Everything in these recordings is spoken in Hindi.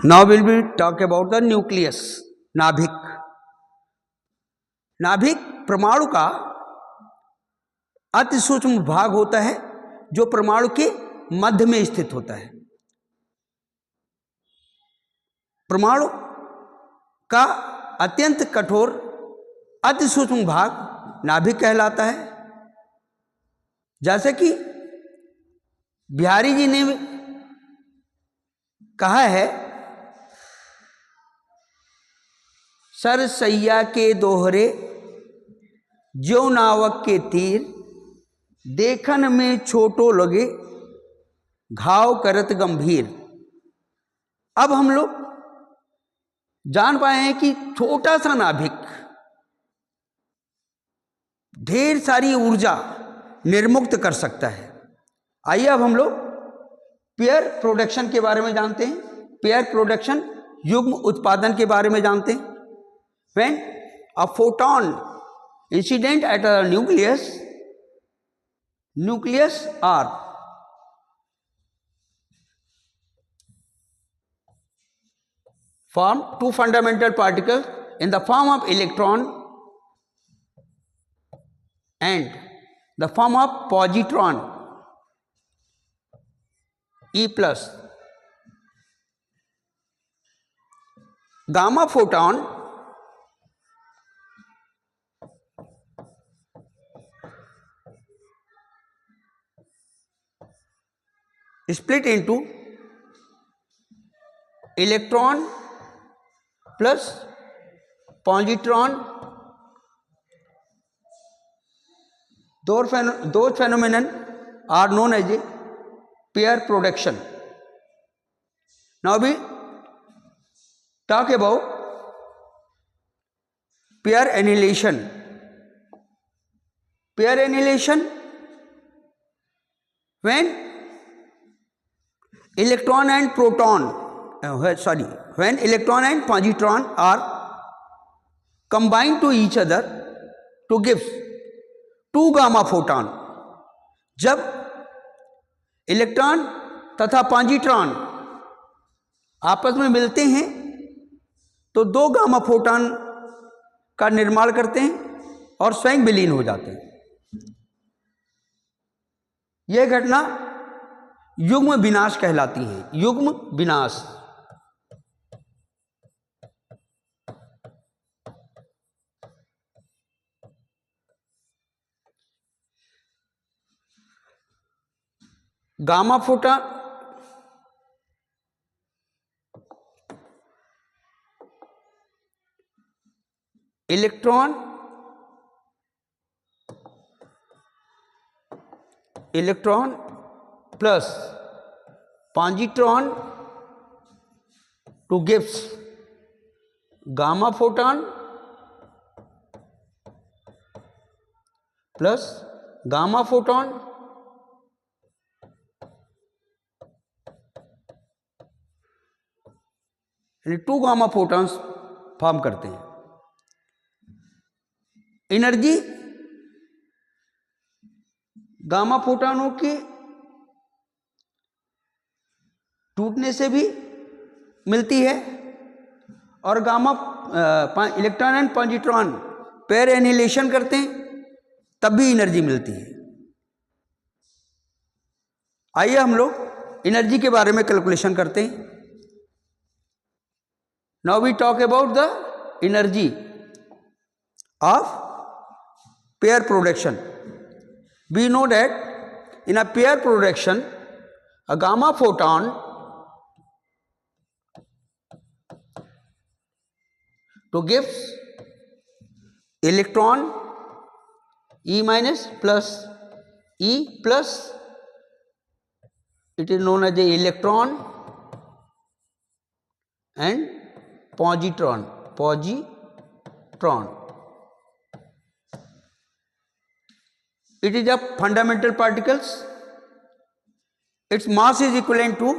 Now we'll be talk about the nucleus, नाभिक। नाभिक परमाणु का अति सूक्ष्म भाग होता है जो परमाणु के मध्य में स्थित होता है। परमाणु का अत्यंत कठोर अति सूक्ष्म भाग नाभिक कहलाता है। जैसे कि बिहारी जी ने कहा है, सरसैया के दोहरे ज्यो नावक के तीर, देखन में छोटो लगे घाव करत गंभीर। अब हम लोग जान पाए हैं कि छोटा सा नाभिक ढेर सारी ऊर्जा निर्मुक्त कर सकता है। आइए अब हम लोग पेयर प्रोडक्शन के बारे में जानते हैं। पेयर प्रोडक्शन युग्म उत्पादन के बारे में जानते हैं। When a photon incident at a nucleus are form two fundamental particles in the form of electron and the form of positron E plus. Gamma photon split into electron plus positron. Those phenomenon are known as a pair production. Now we talk about pair annihilation. Pair annihilation, when electron and when electron and positron are combined to each other to give two gamma photon। जब इलेक्ट्रॉन तथा पॉजिट्रॉन आपस में मिलते हैं तो दो गामा फोटॉन का निर्माण करते हैं और स्वयं विलीन हो जाते हैं। यह घटना युग्म विनाश कहलाती है। युग्म विनाश। Gamma photon electron plus positron to gives gamma photon plus gamma photon यानी टू गामा फोटॉन्स फॉर्म करते हैं। एनर्जी गामा फोटॉनों की टूटने से भी मिलती है और gamma electron and positron pair annihilation करते हैं तब भी एनर्जी मिलती है। आइए हम लोग एनर्जी के बारे में कैलकुलेशन करते हैं। Now we talk about the energy of pair production. We know that in a pair production a gamma photon to gives electron E minus plus E plus, it is known as the electron and positron. It is a fundamental particles. Its mass is equivalent to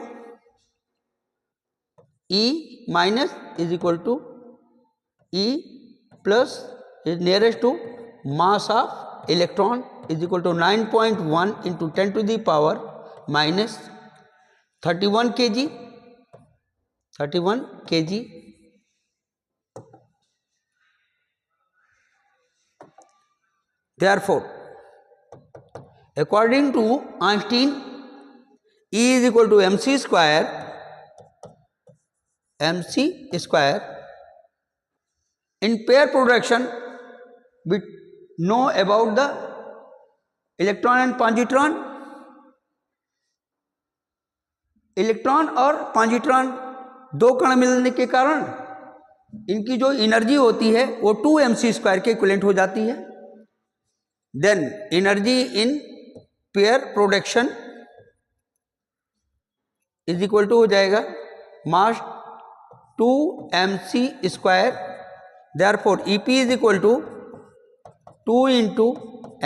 E minus is equal to E plus is nearest to mass of electron is equal to 9.1 into 10 to the power minus 31 kg 31 kg। Therefore, according to Einstein, E is equal to mc square in pair production. We know about the electron and positron. Electron और पॉजिट्रॉन दो कण मिलने के कारण इनकी जो एनर्जी होती है वो 2mc² के इक्विवेलेंट हो जाती है। Then energy in pair production is equal to हो जाएगा mass 2mc²। Therefore EP is equal to 2 into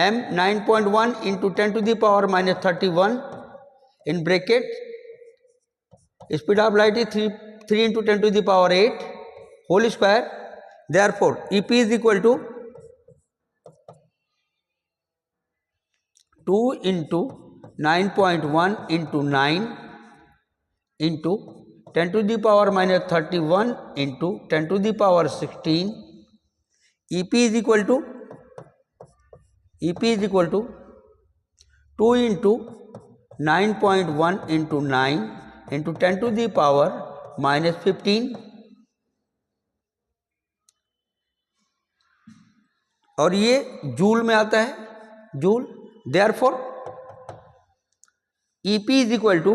m 9.1 into 10 to the power minus 31 in bracket, speed of light is 3 into 10 to the power 8 whole square. Therefore, EP is equal to 2 into 9.1 into 9 into 10 to the power minus 31 into 10 to the power 16. EP is equal to 2 into 9.1 into 9 into 10 to the power minus 15 और ये जूल में आता है, joule. Therefore EP is equal to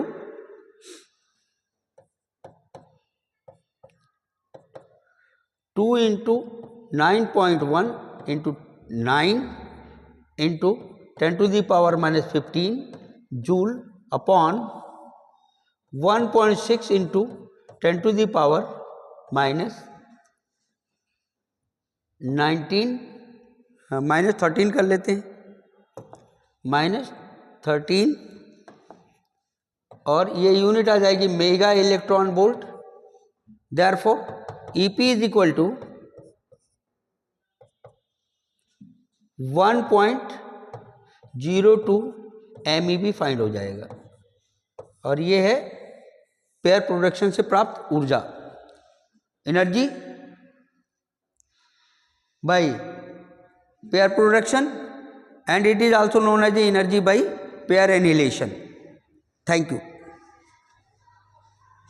2 into 9.1 into 9 into 10 to the power minus 15 joule upon 1.6 into 10 to the power minus 19 minus 13 कर लेते हैं, -13 और ये यूनिट आ जाएगी mega electron volt. Therefore EP is equal to 1.02 MeV find हो जाएगा और ये है पेयर प्रोडक्शन से प्राप्त ऊर्जा, energy by pair production and it is also known as the energy by pair annihilation. Thank you.